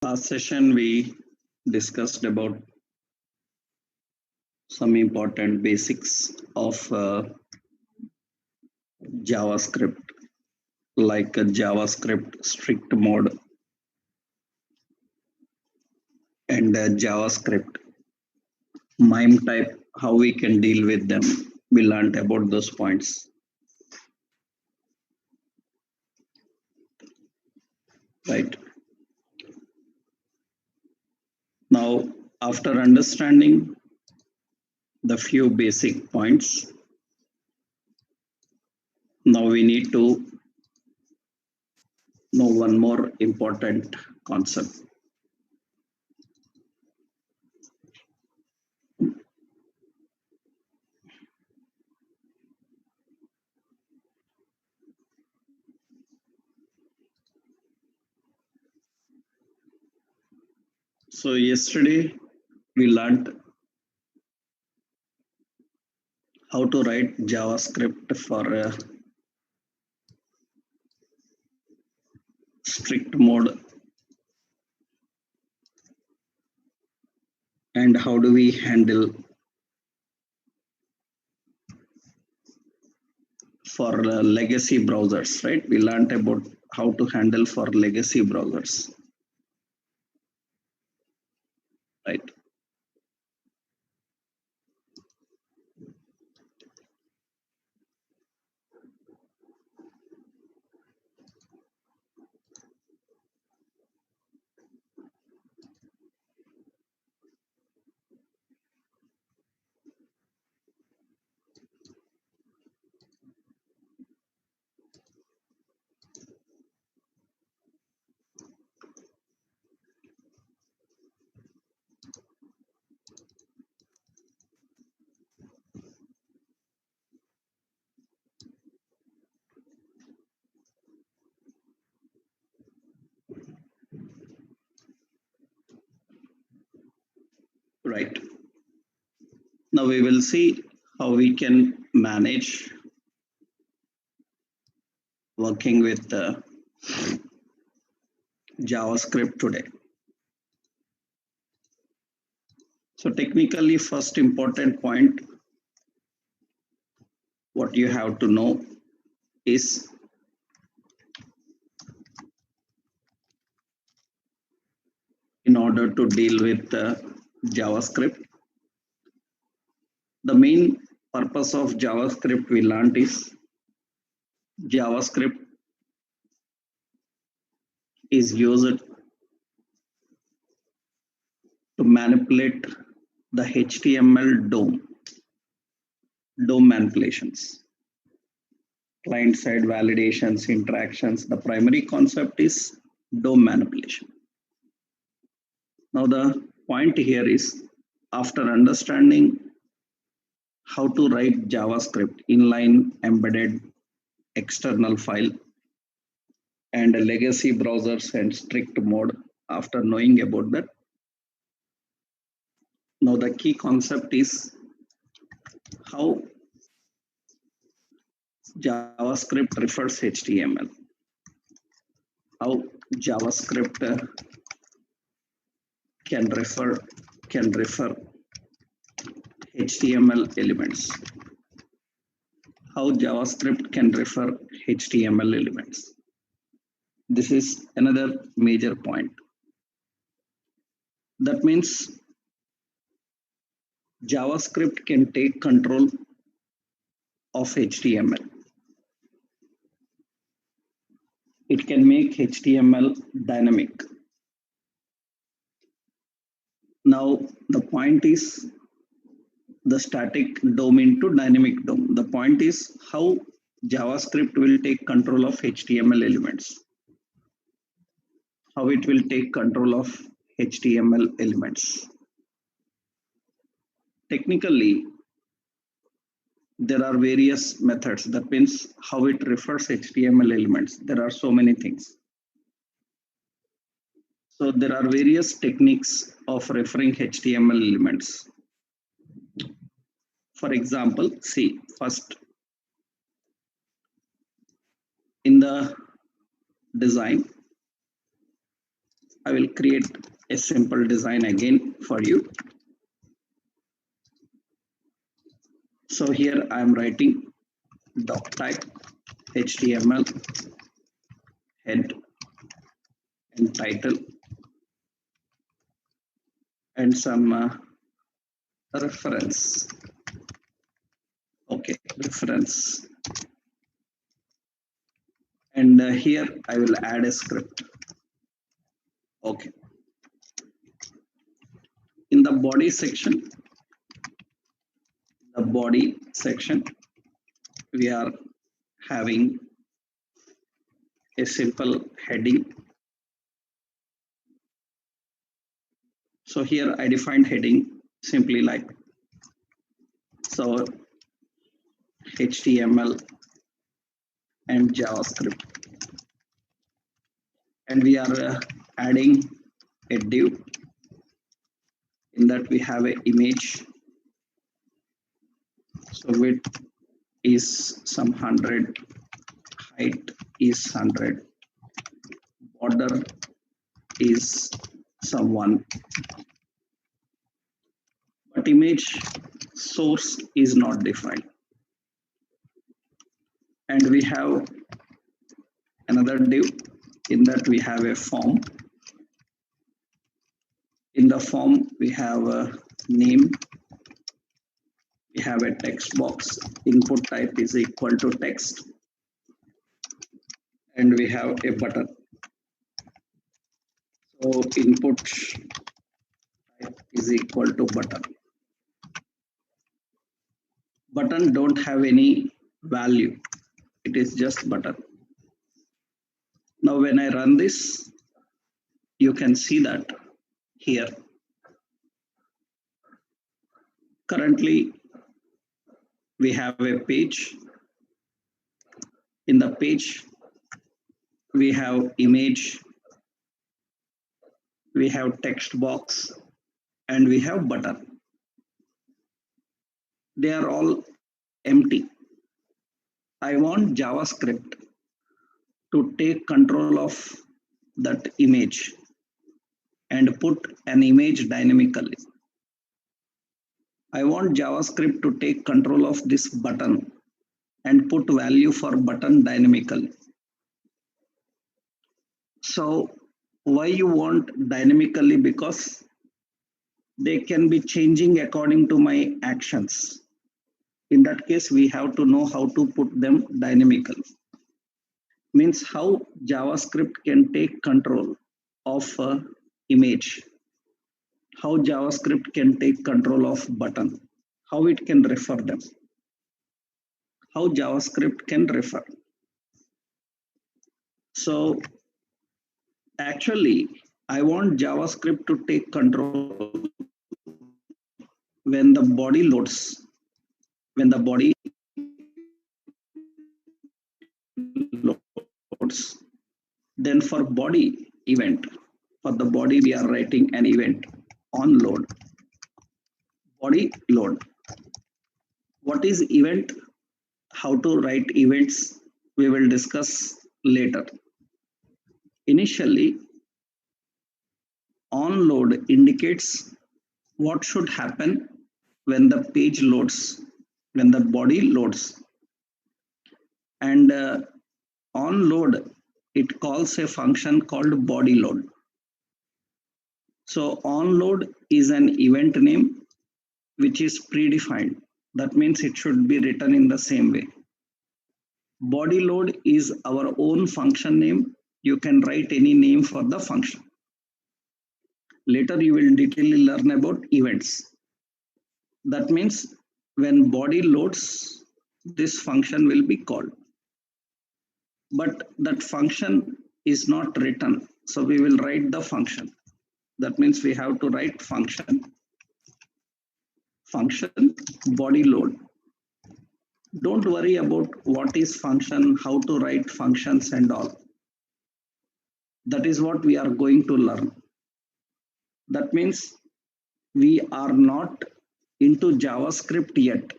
Last session we discussed about some important basics of JavaScript, like a JavaScript strict mode and JavaScript MIME type, how we can deal with them. We learned about those points. Right. Now, after understanding the few basic points, now we need to know one more important concept. So yesterday we learned how to write JavaScript for a strict mode and how do we handle for legacy browsers, right? We learned about how to handle for legacy browsers, right? Right. Now we will see how we can manage working with JavaScript today. So technically, first important point, what you have to know is in order to deal with JavaScript, the main purpose of JavaScript we learned is JavaScript is used to manipulate the HTML DOM manipulations, client-side validations, interactions. The primary concept is DOM manipulation. Now the point here is, after understanding how to write JavaScript, inline embedded external file, and legacy browsers and strict mode, after knowing about that, now the key concept is how JavaScript refers HTML. How JavaScript can refer HTML elements. How JavaScript can refer HTML elements. This is another major point. That means JavaScript can take control of HTML. It can make HTML dynamic. Now the point is the static DOM into dynamic DOM. The point is how JavaScript will take control of HTML elements. How it will take control of HTML elements. Technically, there are various methods. That means how it refers HTML elements. There are so many things. So there are various techniques of referring HTML elements. For example, see, first in the design, I will create a simple design again for you. So here I am writing doc type HTML head and title and some reference. Okay, reference. And here I will add a script. Okay. In the body section, we are having a simple heading. So here I defined heading simply like so HTML and JavaScript, and we are adding a div. In that we have an image. So width is some 100, height is 100, border is some 1, but image source is not defined. And we have another div. In that we have a form. In the form we have a name, we have a text box, input type is equal to text, and we have a button. So input type is equal to button. Button don't have any value, it is just button. Now when I run this, you can see that here currently we have a page. In the page we have image, we have text box, and we have button. They are all empty. I want JavaScript to take control of that image and put an image dynamically. I want JavaScript to take control of this button and put value for button dynamically. So why you want dynamically? Because they can be changing according to my actions. In that case, we have to know how to put them dynamically. Means how JavaScript can take control of image, how JavaScript can take control of button, how it can refer them, how JavaScript can refer. So actually, I want JavaScript to take control when the body loads, when the body loads. Then for body event, for the body we are writing an event on load, body load. What is event? How to write events we will discuss later. Initially, on load indicates what should happen when the page loads, when the body loads. And on load, it calls a function called body load. So on load is an event name which is predefined. That means it should be written in the same way. Body load is our own function name. You can write any name for the function. Later you will detailedly learn about events. That means when body loads, this function will be called. But that function is not written. So we will write the function. That means we have to write function body load. Don't worry about what is function, how to write functions and all. That is what we are going to learn. That means we are not into JavaScript yet.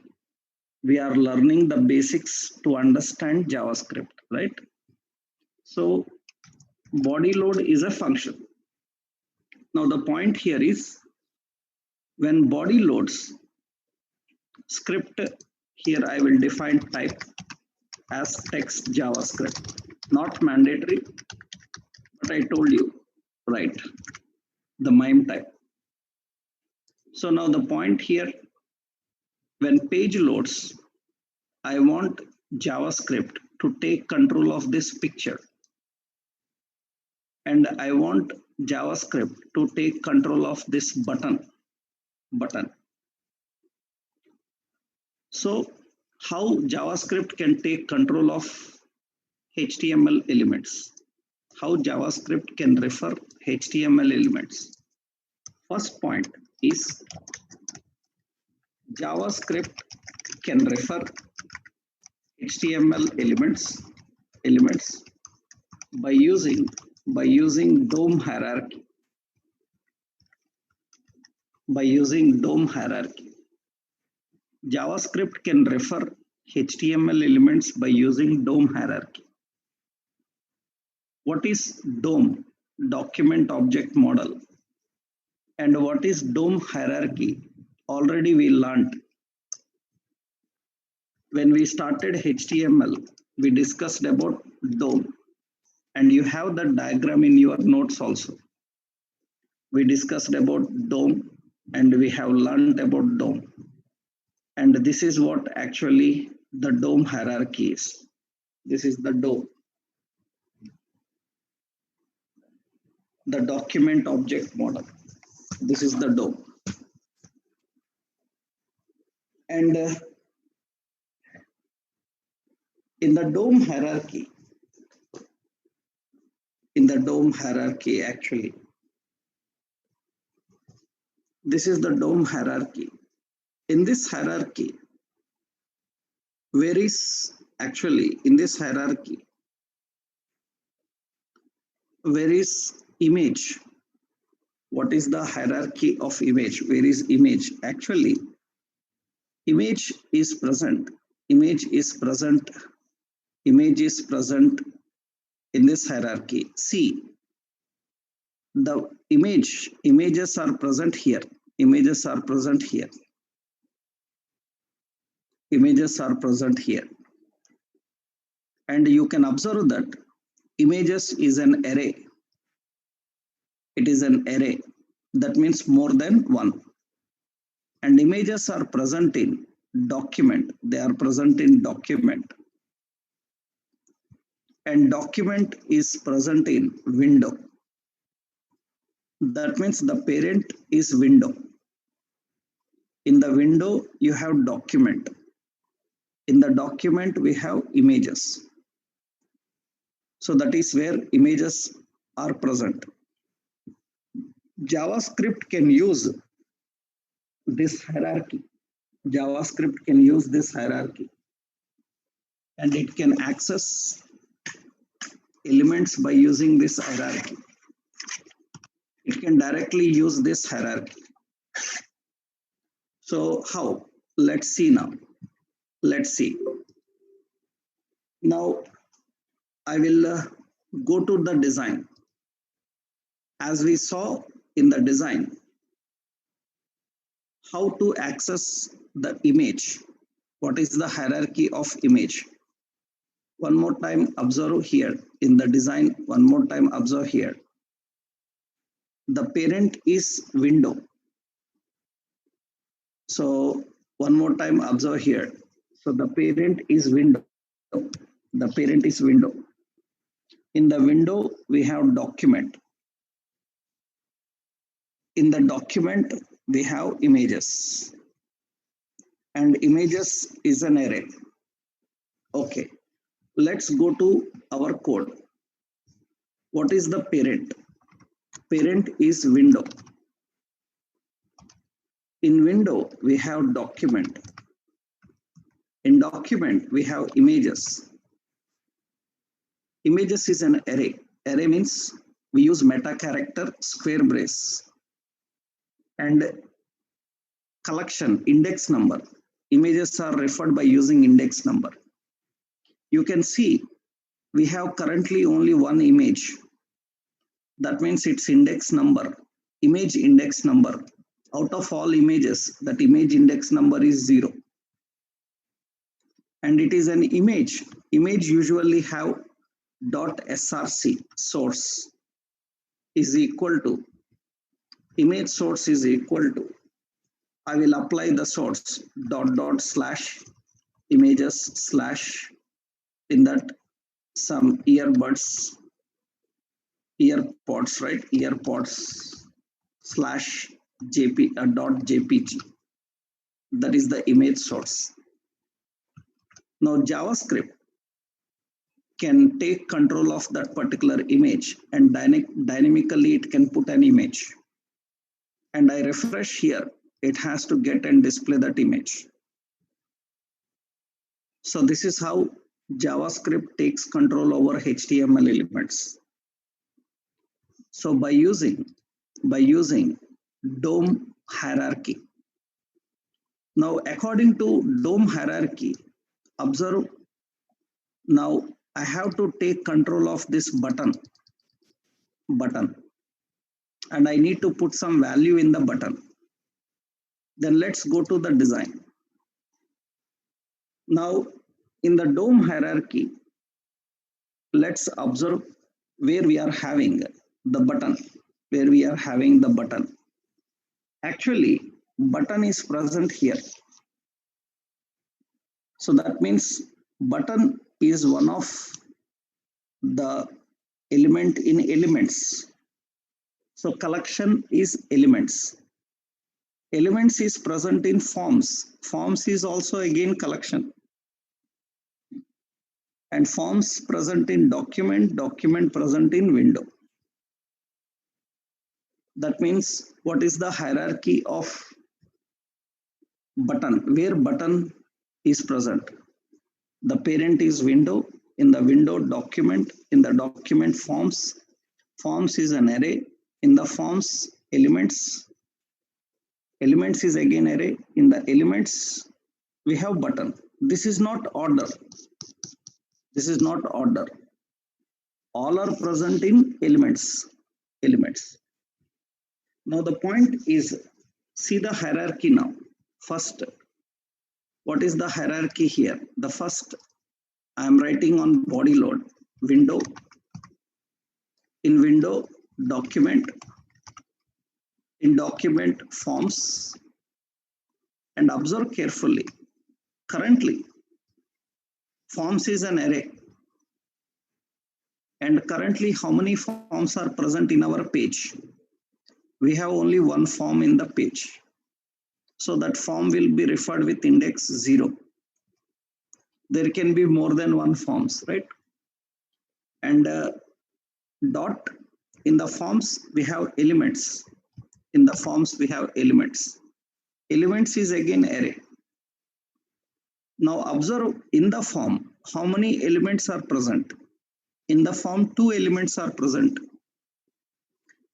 We are learning the basics to understand JavaScript, right? So body load is a function. Now the point here is when body loads script, here I will define type as text JavaScript. Not mandatory, but I told you, right, the MIME type. So now the point here, when page loads, I want JavaScript to take control of this picture. And I want JavaScript to take control of this button. So how JavaScript can take control of HTML elements? How JavaScript can refer HTML elements? First point is JavaScript can refer HTML elements by using DOM hierarchy. JavaScript can refer HTML elements by using DOM hierarchy. What is DOM? Document Object Model. And what is DOM hierarchy? Already we learned. When we started HTML, we discussed about DOM. And you have the diagram in your notes also. We discussed about DOM and we have learned about DOM. And this is what actually the DOM hierarchy is. This is the DOM. The document object model. This is the DOM. And in the DOM hierarchy, actually, this is the DOM hierarchy. In this hierarchy, where is image? What is the hierarchy of image? Where is image? Actually, image is present in this hierarchy. See, the images are present here. And you can observe that images is an array. It is an array. That means more than one. And images are present in document. They are present in document. And document is present in window. That means the parent is window. In the window, you have document. In the document, we have images. So that is where images are present. JavaScript can use this hierarchy. And it can access elements by using this hierarchy. It can directly use this hierarchy. So how? Let's see now. Now I will go to the design. As we saw in the design, how to access the image. What is the hierarchy of image? One more time, observe here in the design. One more time, observe here. The parent is window. So one more time, observe here. So the parent is window. In the window, we have document. In the document, we have images. And images is an array. Okay. Let's go to our code. What is the parent? Parent is window. In window, we have document. In document, we have images. Images is an array. Array means we use meta character, square brace. And collection, index number. Images are referred by using index number. You can see we have currently only one image. That means its index number image index number. Out of all images, that image index number is 0. And it is an image. Image usually have .src source is equal to, image source is equal to, I will apply the source // images / in that some earbuds, earpods, right? Earpods / .jpg. That is the image source. Now JavaScript can take control of that particular image and dynamically it can put an image. And I refresh here, it has to get and display that image. So this is how JavaScript takes control over HTML elements. So by using DOM hierarchy. Now according to DOM hierarchy, observe, now I have to take control of this button and I need to put some value in the button. Then let's go to the design. Now in the DOM hierarchy, let's observe where we are having the button, Actually, button is present here. So that means button is one of the element in elements. So collection is elements. Elements is present in forms. Forms is also again collection. And forms present in document present in window. That means what is the hierarchy of button? Where button is present? The parent is window, in the window document, in the document forms. Forms is an array, in the forms elements is again array, in the elements we have button. This is not order. All are present in elements. Now the point is, see the hierarchy now. First, what is the hierarchy here? The first, I am writing on body load, window, in window document, in document forms, and observe carefully. Currently, forms is an array. And currently, how many forms are present in our page? We have only one form in the page. So that form will be referred with index 0. There can be more than one forms, right? And dot, in the forms we have elements. Elements is again array. Now observe in the form, how many elements are present? In the form, 2 elements are present.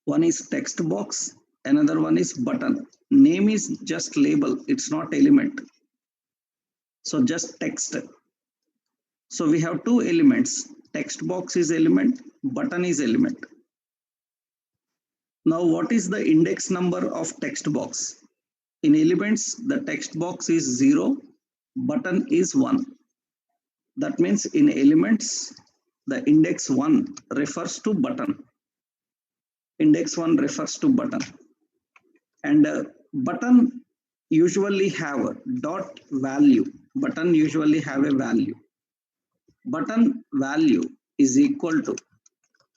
One is text box, another one is button. Name is just label, it's not element. So just text. So we have 2 elements. Text box is element, button is element. Now what is the index number of text box? In elements, the text box is 0, button is 1. That means in elements, the index 1 refers to button. And button usually have a dot value. Button usually have a value. Button value is equal to,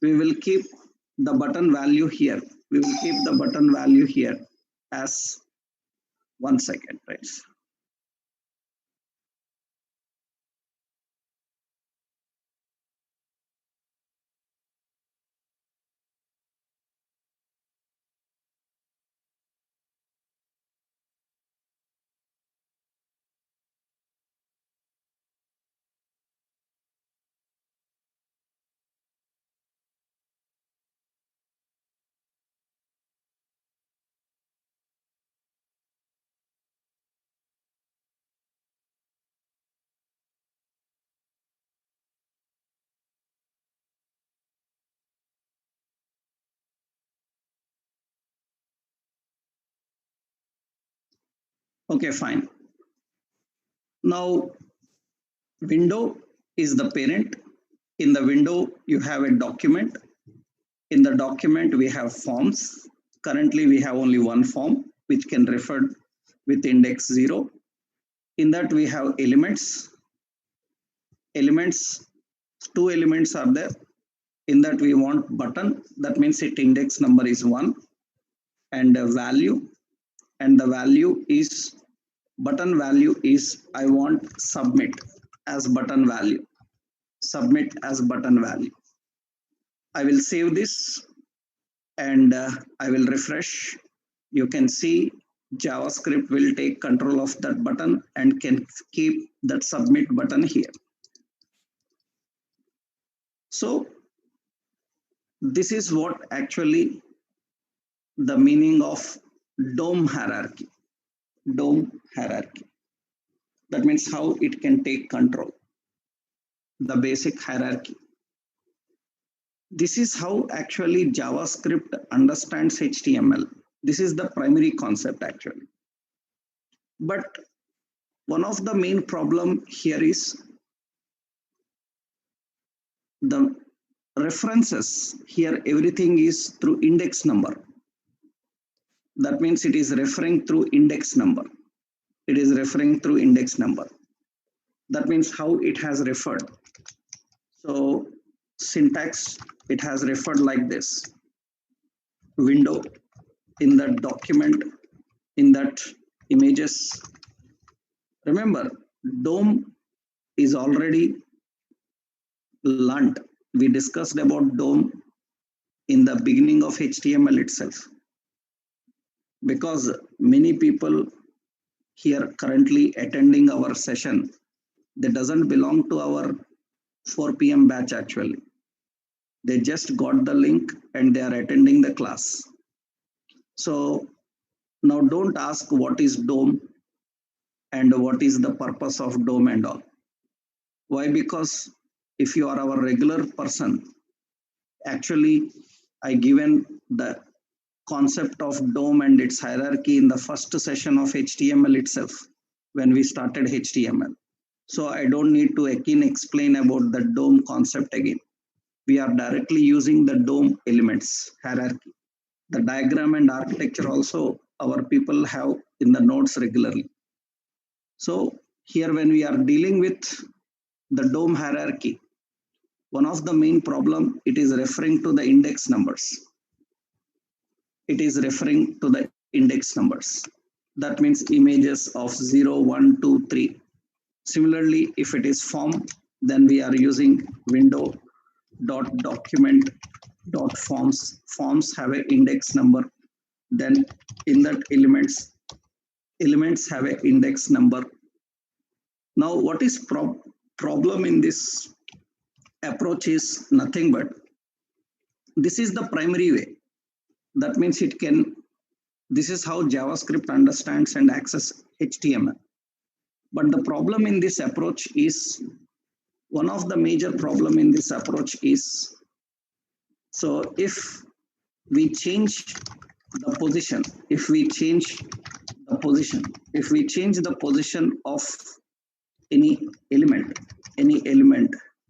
we will keep the button value here. As 1 second, right? Okay, fine. Now, window is the parent. In the window, you have a document. In the document, we have forms. Currently, we have only one form, which can refer with index 0. In that, we have elements. Elements, two elements are there. In that, we want button. That means its index number is 1. And a value. And the value is, button value is, I want submit as button value. Submit as button value. I will save this and I will refresh. You can see JavaScript will take control of that button and can keep that submit button here. So this is what actually the meaning of DOM hierarchy. DOM hierarchy. That means how it can take control. The basic hierarchy. This is how actually JavaScript understands HTML. This is the primary concept actually. But one of the main problem here is the references. Here everything is through index number. That means it is referring through index number. It is referring through index number. That means how it has referred. So syntax, it has referred like this. Window, in that document, in that images. Remember, DOM is already learned. We discussed about DOM in the beginning of HTML itself. Because many people here currently attending our session, they doesn't belong to our 4 p.m. batch actually. They just got the link and they are attending the class. So now don't ask what is DOM and what is the purpose of DOM and all. Why? Because if you are our regular person, actually I given the concept of DOM and its hierarchy in the first session of HTML itself when we started HTML. So I don't need to again explain about the DOM concept again. We are directly using the DOM elements hierarchy. The diagram and architecture also our people have in the notes regularly. So here when we are dealing with the DOM hierarchy, one of the main problem, it is referring to the index numbers. It is referring to the index numbers. That means images of 0, 1, 2, 3. Similarly, if it is form, then we are using window dot document dot forms. Forms have an index number. Then in that elements have an index number. Now what is problem in this approach is nothing but this is the primary way. That means it can, this is how JavaScript understands and access HTML. But the problem in this approach is, one of the major problem in this approach is, so if we change the position, if we change the position of any element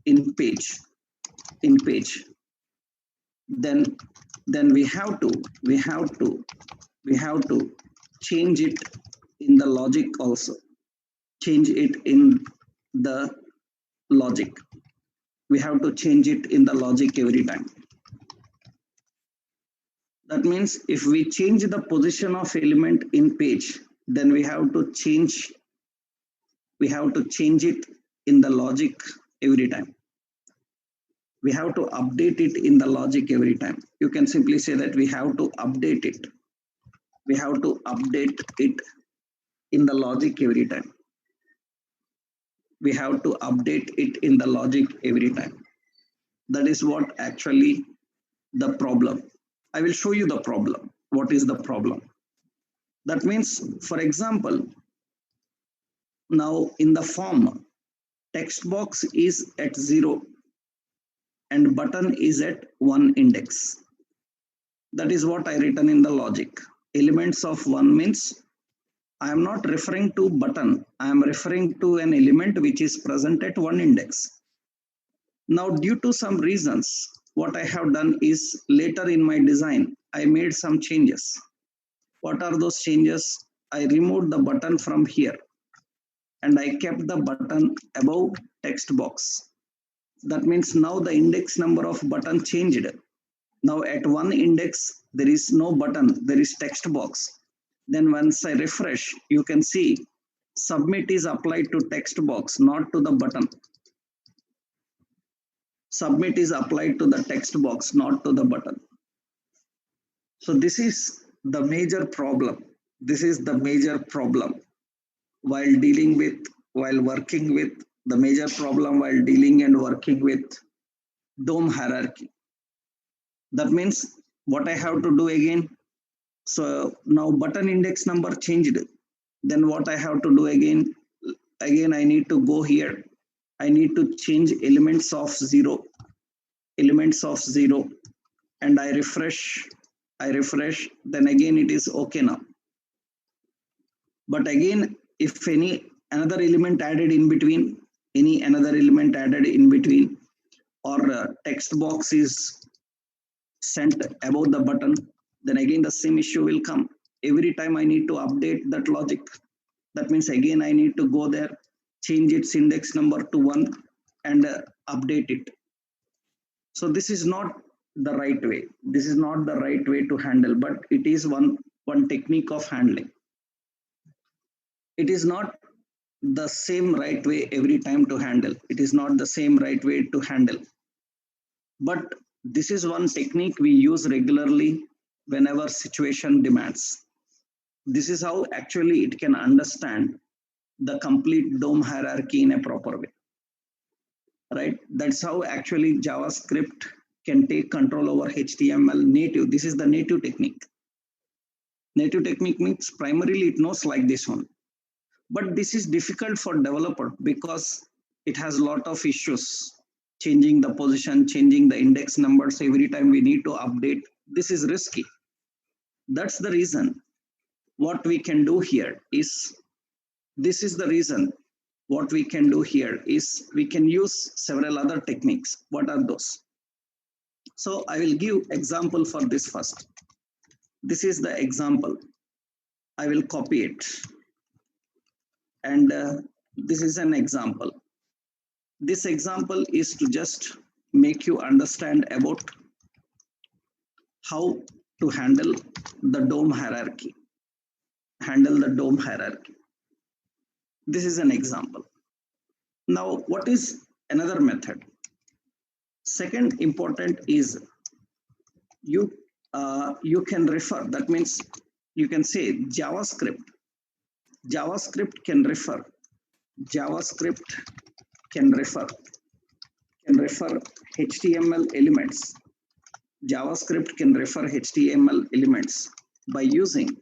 in page, then we have to change it in the logic also. Change it in the logic. We have to change it in the logic every time. That means if we change the position of element in page, then we have to change it in the logic every time. We have to update it in the logic every time. You can simply say that we have to update it. We have to update it in the logic every time. We have to update it in the logic every time. That is what actually the problem. I will show you the problem. What is the problem? That means, for example, now in the form, text box is at 0 and button is at 1 index. That is what I written in the logic. Elements of 1 means I am not referring to button. I am referring to an element which is present at one index. Now, due to some reasons, what I have done is later in my design, I made some changes. What are those changes? I removed the button from here and I kept the button above text box. That means now the index number of button changed. Now at one index, there is no button, there is text box. Then once I refresh, you can see submit is applied to text box, not to the button. Submit is applied to the text box, not to the button. So this is the major problem. This is the major problem while working with the major problem while dealing and working with DOM hierarchy. That means what I have to do again. So now button index number changed. Then what I have to do again I need to go here. I need to change elements of 0, and I refresh, then again it is okay now. But again, if any another element added in between, or text box is sent above the button, then again the same issue will come. Every time I need to update that logic. That means again I need to go there, change its index number to 1 and update it. So this is not the right way. This is not the right way to handle, but it is one technique of handling. It is not the same right way every time to handle. It is not the same right way to handle. But this is one technique we use regularly whenever situation demands. This is how actually it can understand the complete DOM hierarchy in a proper way. Right? That's how actually JavaScript can take control over HTML native. This is the native technique. Native technique means primarily it knows like this one. But this is difficult for developer because it has a lot of issues. Changing the position, changing the index numbers every time we need to update. This is risky. That's the reason what we can do here is, this is the reason what we can do here is we can use several other techniques. What are those? So I will give example for this first. This is the example. I will copy it. And this is an example. This example is to just make you understand about how to handle the DOM hierarchy. This is an example. Now, what is another method? Second important is you can refer. That means you can say JavaScript can refer HTML elements. JavaScript can refer HTML elements by using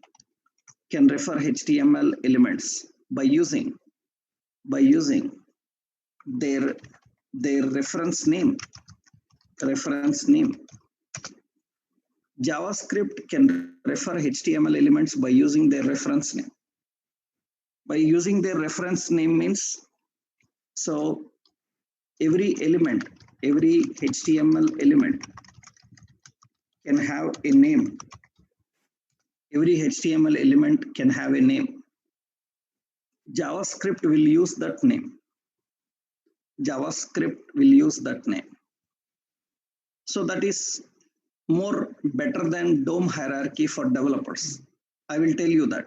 their reference name. JavaScript can refer HTML elements by using their reference name. By using their reference name means, so every HTML element can have a name. Every HTML element can have a name. JavaScript will use that name. So that is more better than DOM hierarchy for developers. I will tell you that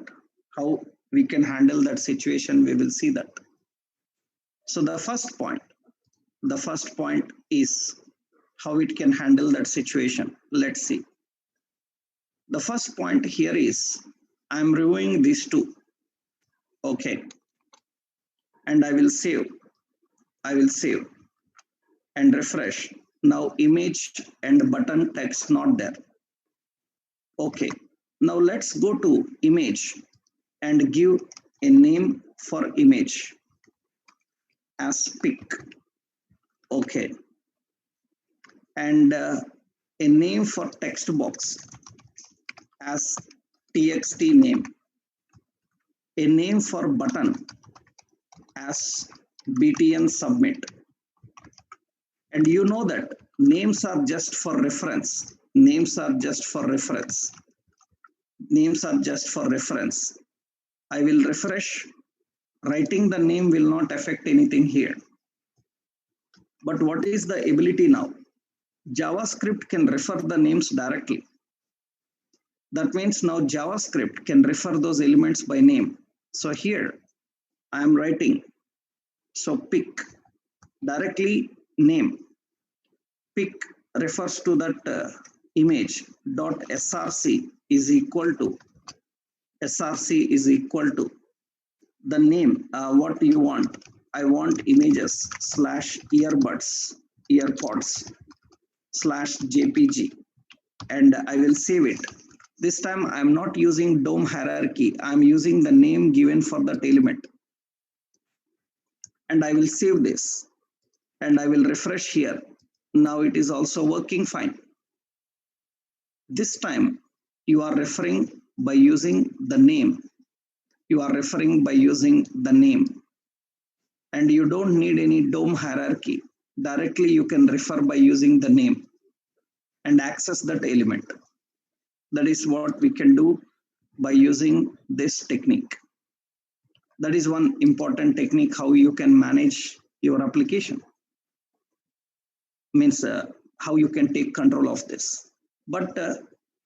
how we can handle that situation. We will see that. So the first point is how it can handle that situation. Let's see. The first point here is I'm reviewing these two. Okay. And I will save and refresh. Now image and button text not there. Okay. Now let's go to image and give a name for image as pic. Okay. And a name for text box as txt name. a name for button as btn submit. And you know that names are just for reference. Names are just for reference. Names are just for reference. I will refresh. Writing the name will not affect anything here. But what is the ability now? JavaScript can refer the names directly. That means now JavaScript can refer those elements by name. So here I am writing. So pick directly name. Pick refers to that image dot src is equal to the name what you want. I want images / earpods / jpg, and I will save it. This time I am not using DOM hierarchy. I am using the name given for that element, and I will save this and I will refresh here. Now it is also working fine. This time you are referring by using the name. You are referring by using the name, and you don't need any DOM hierarchy. Directly you can refer by using the name and access that element. That is what we can do by using this technique. That is one important technique how you can manage your application. Means how you can take control of this. But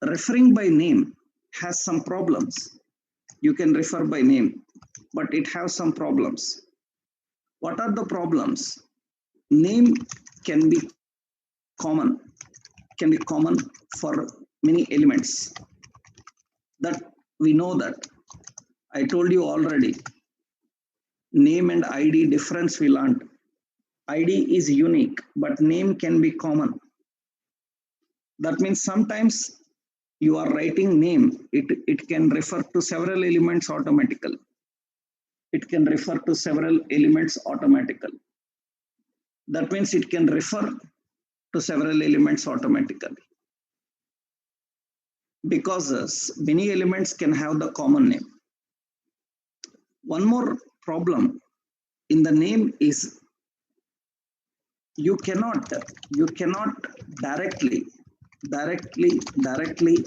referring by name has some problems. You can refer by name, but it has some problems. What are the problems? Name can be common for many elements. That we know that. I told you already. Name and ID difference we learned. ID is unique, but name can be common. That means sometimes you are writing name, it can refer to several elements automatically. It can refer to several elements automatically. That means it can refer to several elements automatically. Because many elements can have the common name. One more problem in the name is you cannot directly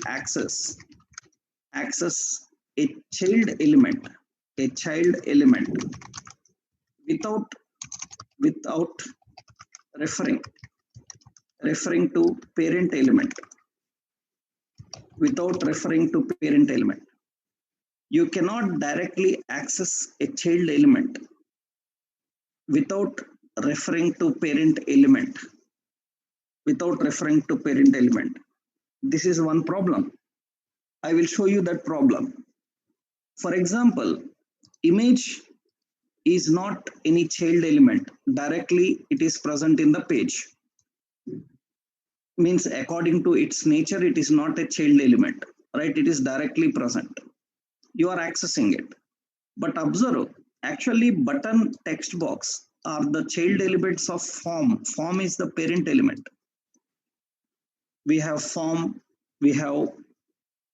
access a child element without referring to parent element. You cannot directly access a child element without referring to parent element. This is one problem. I will show you that problem. For example, image is not any child element. Directly it is present in the page. Means according to its nature, it is not a child element, right? It is directly present. You are accessing it. But observe, actually button, text box are the child elements of form. Form is the parent element. We have form, we have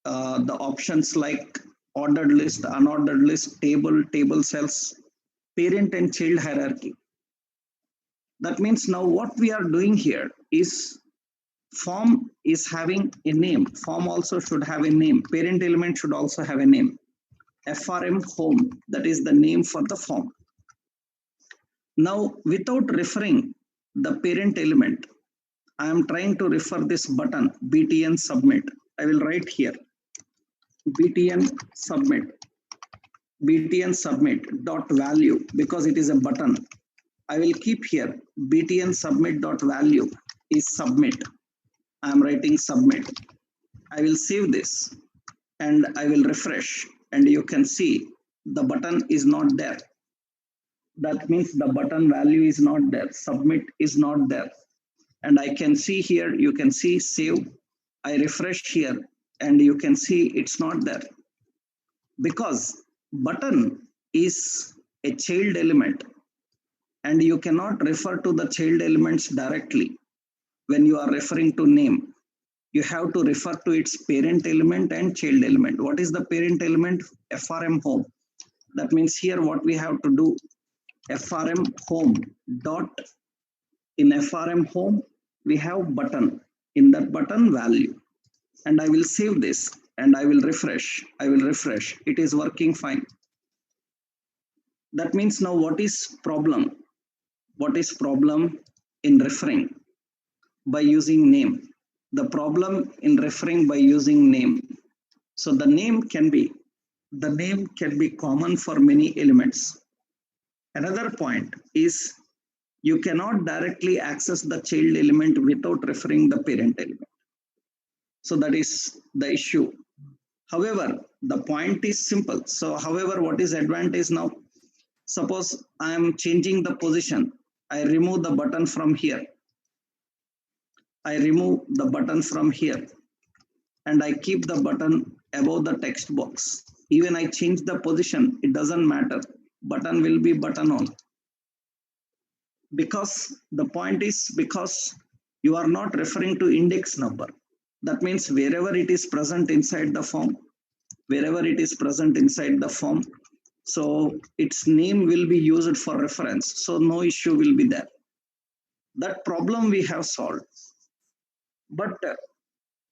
the options like ordered list, unordered list, table cells, parent and child hierarchy. That means now what we are doing here is form is having a name. Form also should have a name. Parent element should also have a name. FRM home, that is the name for the form. Now, without referring the parent element, I am trying to refer this button, btn submit. I will write here, btn submit dot value, because it is a button. I will keep here, btn submit dot value is submit. I am writing submit. I will save this and I will refresh, and you can see the button is not there. That means the button value is not there. Submit is not there. And I can see here, you can see save. I refresh here and you can see it's not there. Because button is a child element and you cannot refer to the child elements directly when you are referring to name. You have to refer to its parent element and child element. What is the parent element? FRM home. That means here what we have to do, frm home dot, in frm home we have button, in that button value, and I will save this and I will refresh. It is working fine. That means now what is problem? What is problem in referring by using name? The problem in referring by using name. So the name can be common for many elements. Another point is you cannot directly access the child element without referring the parent element. So that is the issue. However, the point is simple. So however, what is advantage now? Suppose I am changing the position. I remove the button from here. And I keep the button above the text box. Even I change the position, it doesn't matter. Button will be button on. Because the point is, because you are not referring to index number. That means wherever it is present inside the form, so its name will be used for reference. So no issue will be there. That problem we have solved. But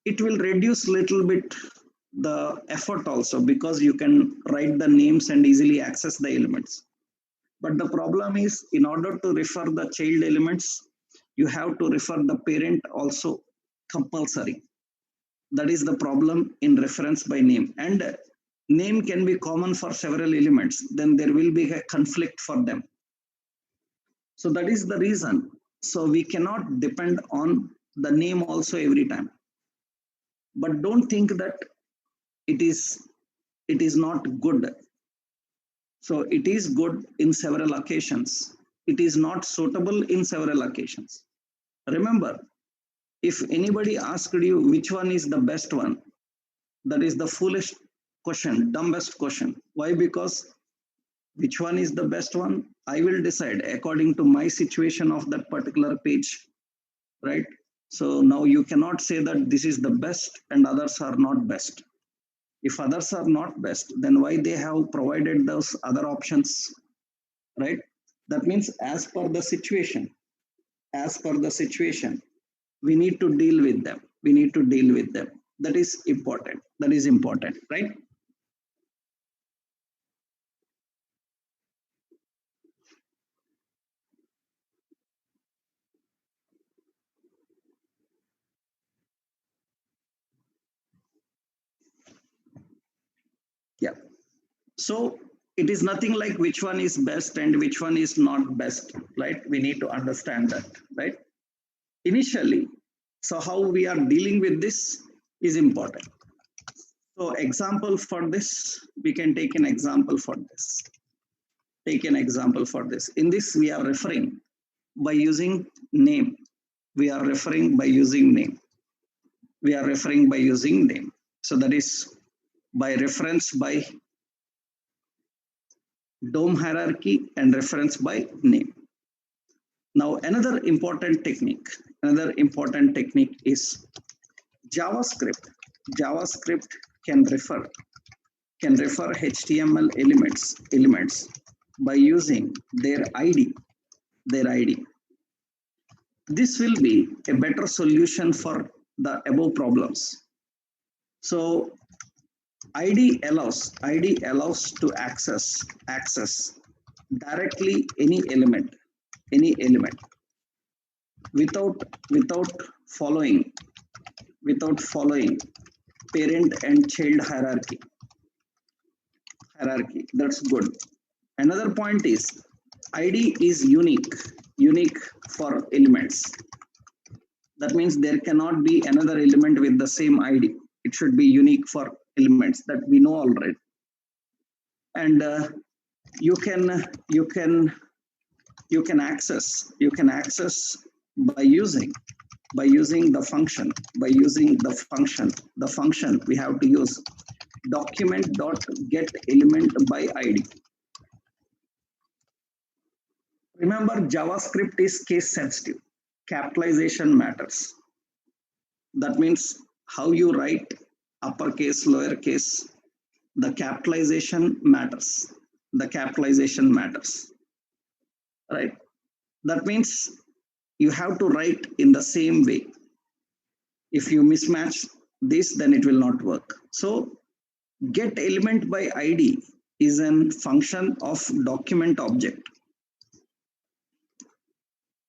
it will reduce little bit the effort also, because you can write the names and easily access the elements. But the problem is, in order to refer the child elements, you have to refer the parent also compulsory. That is the problem in reference by name. And name can be common for several elements, then there will be a conflict for them. So that is the reason. So we cannot depend on the name also every time. But don't think that it is not good. So it is good in several occasions. It is not suitable in several occasions. Remember, if anybody asked you which one is the best one, that is the foolish question, dumbest question. Why? Because which one is the best one? I will decide according to my situation of that particular page, right? So now you cannot say that this is the best and others are not best. If others are not best, then why they have provided those other options, right? That means as per the situation, we need to deal with them. That is important. Right? Yeah. So it is nothing like which one is best and which one is not best, right? We need to understand that, right? Initially, so how we are dealing with this is important. So example for this, we can take an example for this. In this, we are referring by using name. So that is by reference by DOM hierarchy and reference by name. Now another important technique is JavaScript. JavaScript can refer HTML elements by using their ID. This will be a better solution for the above problems. So ID allows to access directly any element without following parent and child hierarchy. That's good. Another point is ID is unique for elements. That means there cannot be another element with the same ID. It should be unique for elements, that we know already. And you can access by using the function. The function we have to use document.getElementById. Remember, JavaScript is case sensitive. Capitalization matters. That means how you write uppercase, lowercase, the capitalization matters. the capitalization matters, right? That means you have to write in the same way. If you mismatch this, then it will not work. So get element by ID is a function of document object.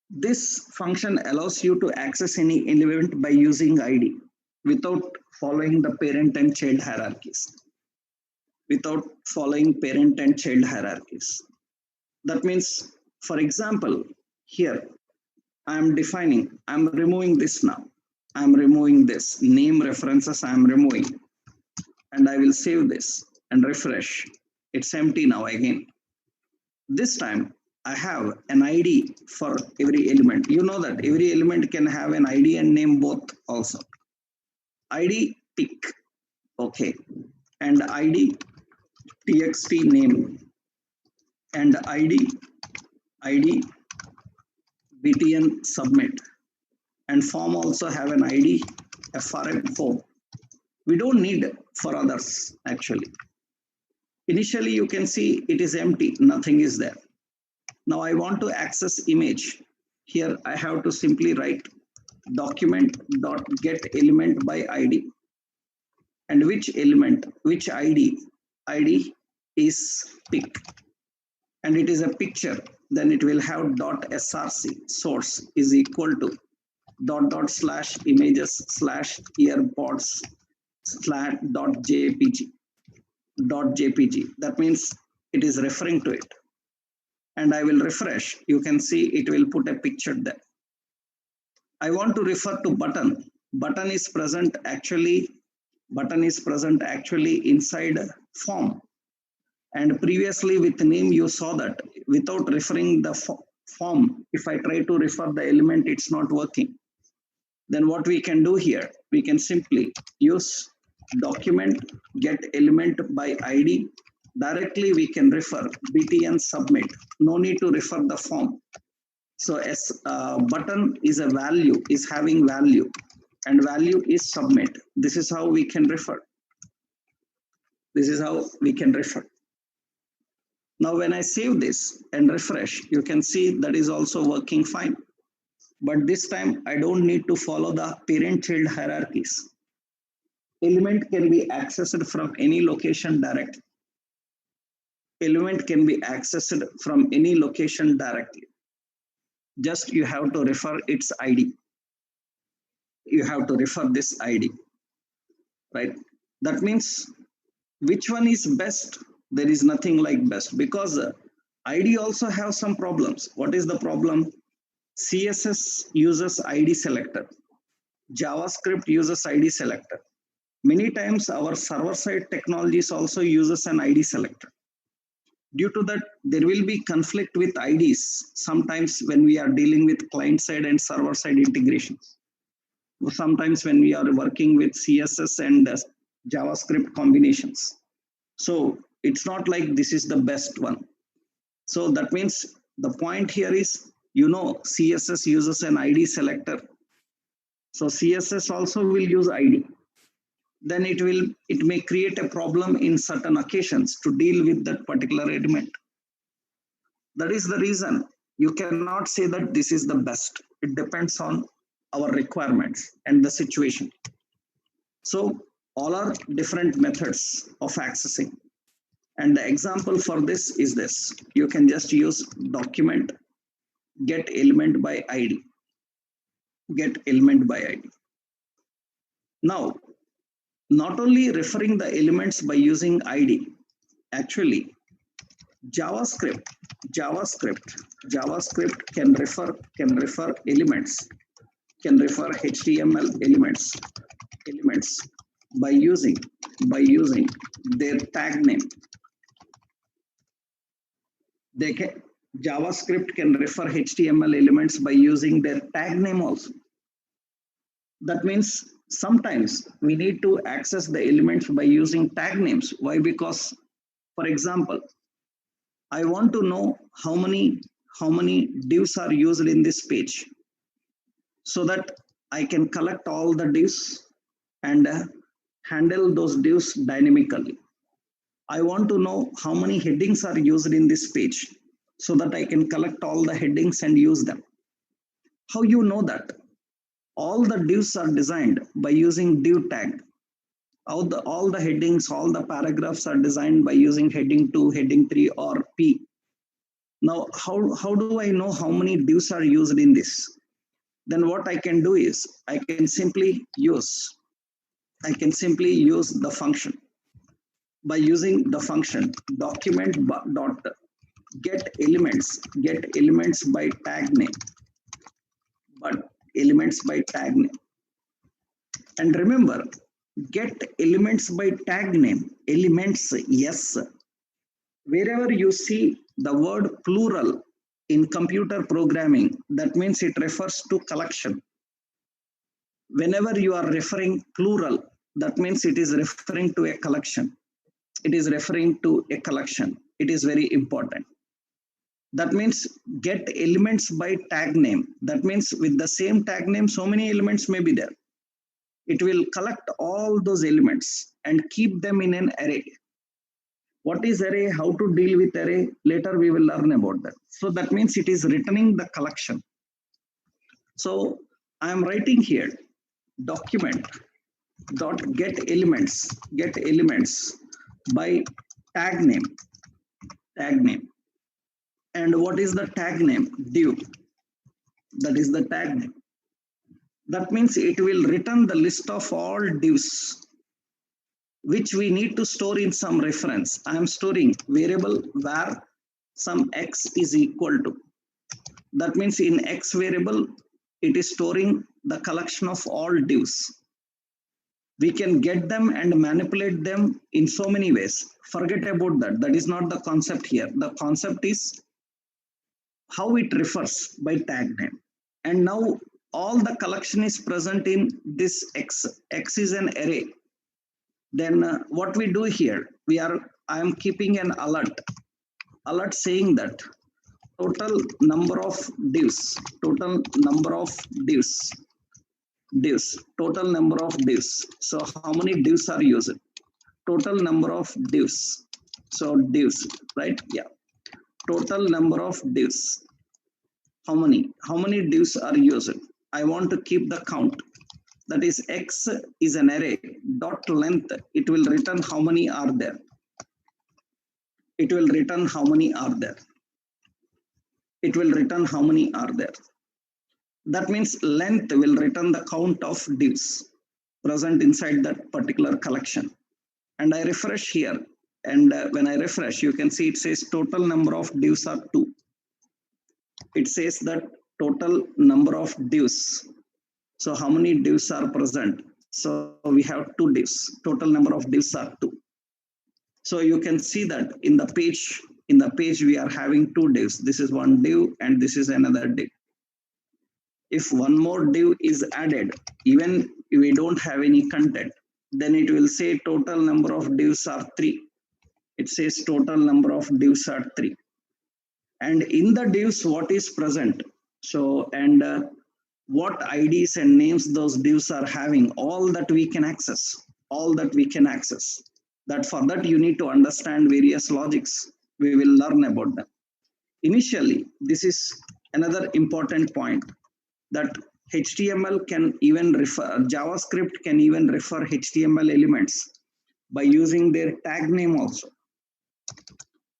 This function allows you to access any element by using ID without following the parent and child hierarchies. Without following parent and child hierarchies. That means, for example, here I am defining, I am removing this now. I am removing this. Name references I am removing. And I will save this and refresh. It's empty now again. This time I have an ID for every element. You know that every element can have an ID and name both also. ID pick, okay, and ID txt name, and ID btn submit, and form also have an ID frm form. We don't need for others actually. Initially you can see it is empty, nothing is there. Now I want to access image. Here I have to simply write document.get element by ID, and which element, which ID is pick, and it is a picture, then it will have .src source is equal to / images / earpods .jpg. That means it is referring to it. And I will refresh. You can see it will put a picture there. I want to refer to button. Button is present actually inside form. And previously with name you saw that without referring the form, if I try to refer the element, it's not working. Then what we can do here, we can simply use document get element by ID. Directly we can refer btn submit. No need to refer the form. So as button is a value, is having value, and value is submit. This is how we can refer. Now when I save this and refresh, you can see that is also working fine. But this time I don't need to follow the parent-child hierarchies. Element can be accessed from any location directly. Just you have to refer its ID. You have to refer this ID, right? That means which one is best? There is nothing like best, because ID also have some problems. What is the problem? CSS uses ID selector. JavaScript uses ID selector. Many times our server-side technologies also uses an ID selector. Due to that, there will be conflict with IDs sometimes when we are dealing with client-side and server-side integrations. Sometimes when we are working with CSS and JavaScript combinations. So it's not like this is the best one. So that means the point here is, you know, CSS uses an ID selector. So CSS also will use ID. Then it may create a problem in certain occasions to deal with that particular element. That is the reason you cannot say that this is the best. It depends on our requirements and the situation. So all are different methods of accessing. And the example for this is this. You can just use document get element by ID. Now, not only referring the elements by using ID, actually JavaScript can refer elements, can refer HTML elements by using their tag name. JavaScript can refer HTML elements by using their tag name also. That means sometimes we need to access the elements by using tag names. Why? Because, for example, I want to know how many divs are used in this page, so that I can collect all the divs and handle those divs dynamically. I want to know how many headings are used in this page so that I can collect all the headings and use them. How you know that? All the divs are designed by using div tag. All the headings, all the paragraphs are designed by using heading 2, heading 3 or P. Now, how do I know how many divs are used in this? Then what I can do is I can simply use the function. By using the function document dot get elements by tag name, but elements by tag name. And remember, get elements by tag name, elements, yes. Wherever you see the word plural in computer programming, that means it refers to collection. Whenever you are referring plural, that means it is referring to a collection. It is referring to a collection. It is very important. That means get elements by tag name. That means with the same tag name, so many elements may be there. It will collect all those elements and keep them in an array. What is array? How to deal with array? Later we will learn about that. So that means it is returning the collection. So I am writing here document dot get elements by tag name. And what is the tag name? Div. That is the tag name. That means it will return the list of all divs which we need to store in some reference. I am storing variable var some x is equal to. That means in x variable, it is storing the collection of all divs. We can get them and manipulate them in so many ways. Forget about that. That is not the concept here. The concept is how it refers by tag name. And now all the collection is present in this x. X is an array. Then what we do here, I am keeping an alert saying that total number of divs, total number of divs. So how many divs are used? Total number of divs. So divs, right? Yeah. Total number of divs. How many divs are used? I want to keep the count. That is x is an array dot length. It will return how many are there. It will return how many are there. That means length will return the count of divs present inside that particular collection. And I refresh here. And when I refresh, you can see it says total number of divs are 2. It says that total number of divs. So how many divs are present? So we have 2 divs. Total number of divs are 2. So you can see that in the page we are having 2 divs. This is one div and this is another div. If one more div is added, even if we don't have any content, then it will say total number of divs are 3. It says total number of divs are 3. And in the divs, what is present? So, and what IDs and names those divs are having, all that we can access. That for that you need to understand various logics. We will learn about them. Initially, this is another important point, that HTML can even refer, JavaScript can even refer HTML elements by using their tag name also.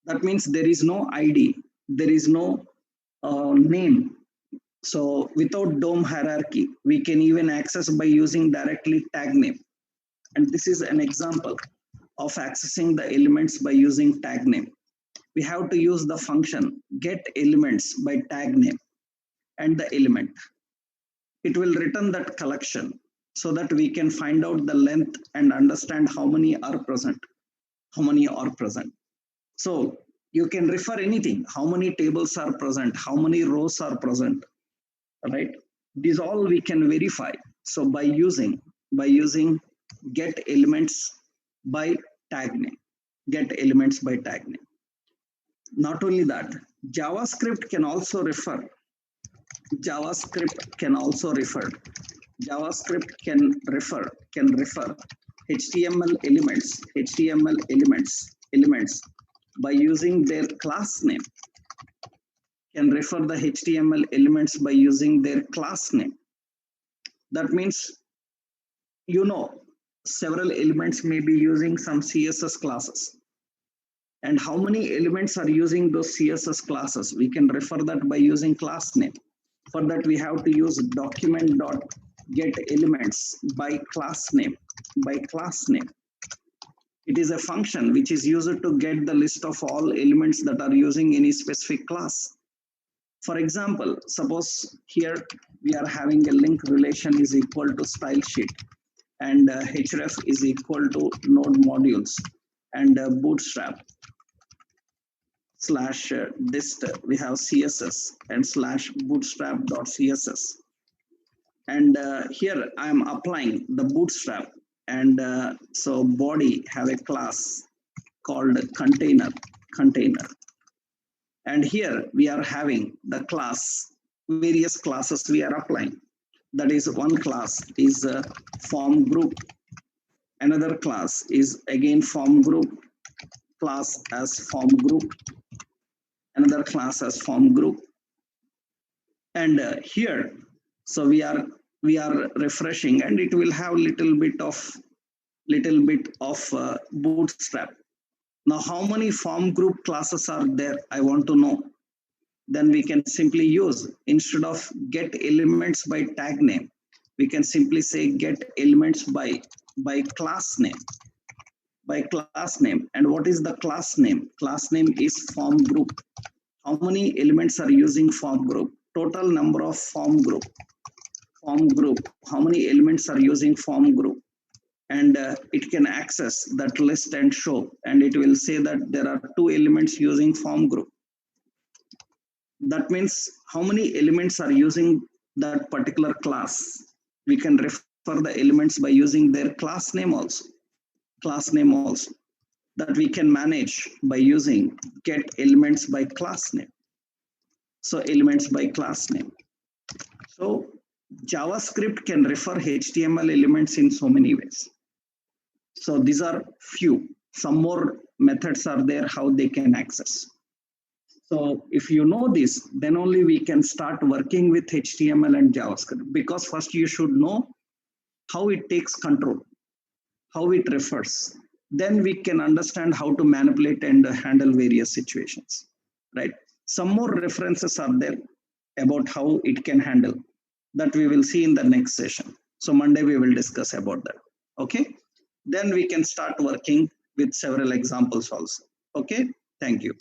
That means there is no ID, there is no name. So without DOM hierarchy, we can even access by using directly tag name. And this is an example of accessing the elements by using tag name. We have to use the function get elements by tag name and the element. It will return that collection so that we can find out the length and understand how many are present. So you can refer anything, how many tables are present, how many rows are present, right? These all we can verify. So by using get elements by tag name, Not only that, JavaScript can refer HTML elements elements by using their class name, can refer the HTML elements by using their class name. That means, several elements may be using some CSS classes. And how many elements are using those CSS classes? We can refer that by using class name. For that, we have to use document.getElements by class name. By class name. It is a function which is used to get the list of all elements that are using any specific class. For example, suppose here we are having a link relation is equal to style sheet, and href is equal to node modules, and bootstrap slash dist we have css and slash bootstrap.css, and here I am applying the bootstrap, and so body have a class called container, and here we are having the class, various classes we are applying. That is, one class is form group, another class is again form group, class as form group, another class as form group, and here, so we are refreshing, and it will have little bit of bootstrap. Now, how many form group classes are there? I want to know. Then we can simply use, instead of get elements by tag name, we can simply say get elements by class name. By class name. And what is the class name? Class name is form group. How many elements are using form group? Total number of form group. Form group. How many elements are using form group? And it can access that list and show, and it will say that there are 2 elements using form group. That means how many elements are using that particular class. We can refer the elements by using their class name also. Class name also. That we can manage by using get elements by class name. So elements by class name. So JavaScript can refer HTML elements in so many ways. So these are few. Some more methods are there how they can access. So if you know this, then only we can start working with HTML and JavaScript, because first you should know how it takes control, how it refers. Then we can understand how to manipulate and handle various situations, right? Some more references are there about how it can handle, that we will see in the next session. So Monday we will discuss about that, okay? Then we can start working with several examples also, okay? Thank you.